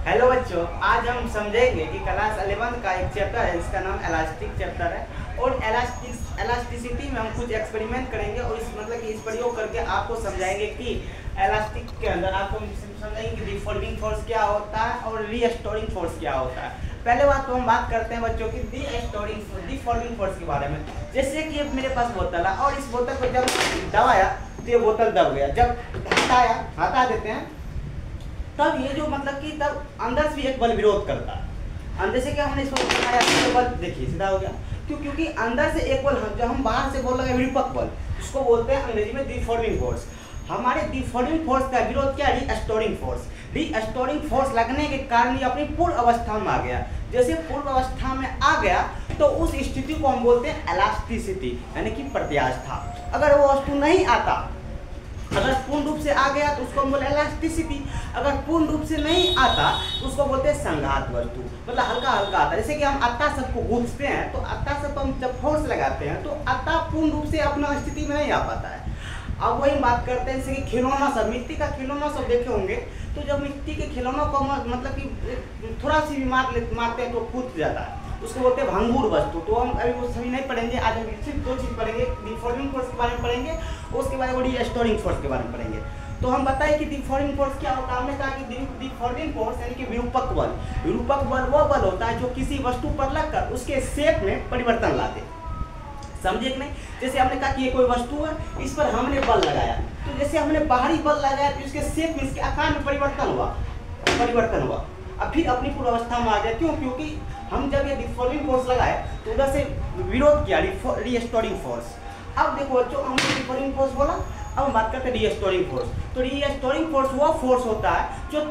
Hello बच्चों, आज हम समझेंगे कि क्लास 11 का एक चैप्टर है, इसका नाम इलास्टिक चैप्टर है। और इलास्टिसिटी में हम कुछ एक्सपेरिमेंट करेंगे और इस मतलब कि इस प्रयोग करके आपको समझाएंगे कि इलास्टिक के अंदर आपको समझाएंगे कि डिफॉर्मिंग फोर्स क्या होता है और रीस्टोरिंग फोर्स क्या होता है। पहले बात तो हम बात करते हैं बच्चों की डिफॉर्मिंग फोर्स के बारे में। जैसे कि मेरे पास बोतल है और इस बोतल को जब दबाया तो ये बोतल दब गया, जब हटा देते हैं तब ये जो मतलब कि तब अंदर से भी एक बल विरोध करता है। अंदर से क्या हमने इसको बनाया, तो बल देखिए सीधा हो गया। क्योंकि अंदर से एक बल जब हम बाहर से बोल रहे हैं विरूपक बल, इसको बोलते हैं अंग्रेजी में डिफॉर्मिंग फोर्स। हमारे डिफॉर्मिंग फोर्स का विरोध क्या, रीस्टोरिंग फोर्स। रीस्टोरिंग फोर्स लगने के कारण ये अपनी पूर्व अवस्था में आ गया। जैसे पूर्व अवस्था में आ गया तो उस स्थिति को हम बोलते हैं इलास्टिसिटी, यानी कि प्रत्यास्था। अगर वो वस्तु नहीं आता, अगर पूर्ण रूप से आ गया तो उसको हम बोले इलास्टिसिटी, अगर पूर्ण रूप से नहीं आता तो उसको बोलते हैं संघात वस्तु, मतलब हल्का हल्का आता है। जैसे कि हम अत्ता सब को गूंथते हैं तो अत्ता सब हम जब फोर्स लगाते हैं तो अत्ता पूर्ण रूप से अपना स्थिति में नहीं आ पाता है। अब वही बात करते हैं जैसे कि खिलौना सब, मिट्टी का खिलौना सब देखे होंगे, तो जब मिट्टी के खिलौनों को मतलब कि थोड़ा सी भी मारते हैं तो कूद जाता है, उसको बोलते हैं भंगुर वस्तु। तो हम अभी वो सभी नहीं पढ़ेंगे, आज हम सिर्फ दो चीज़ पढ़ेंगे, डिफॉर्मिंग फोर्स के बारे में पढ़ेंगे, उसके बाद रीस्टोरिंग फोर्स के बारे में पढ़ेंगे। तो हम बताएं कि डिफॉर्मिंग फोर्स क्या होता है। हमने कहा कि डिफॉर्मिंग फोर्स यानी कि विरूपक बल। विरूपक बल वो बल होता है जो किसी वस्तु पर लगकर उसके शेप में परिवर्तन लाते, समझे कि नहीं। जैसे हमने कहा कि ये कोई वस्तु है, इस पर हमने बल लगाया, तो जैसे हमने बाहरी बल लगाया तो इसके शेप में, इसके आकार में परिवर्तन हुआ, अब फिर अपनी पूर्व अवस्था में आ गया। क्यों? क्योंकि हम जब ये डिफॉर्मिंग फोर्स लगाए तो उधर से विरोध किया रीस्टोरिंग फोर्स। अब देखो बच्चों, हमने डिफॉर्मिंग फोर्स बोला, अब हम बात करते हैं रीस्टोरिंग फोर्स। तो रीस्टोरिंग फोर्स वो फोर्स होता है जो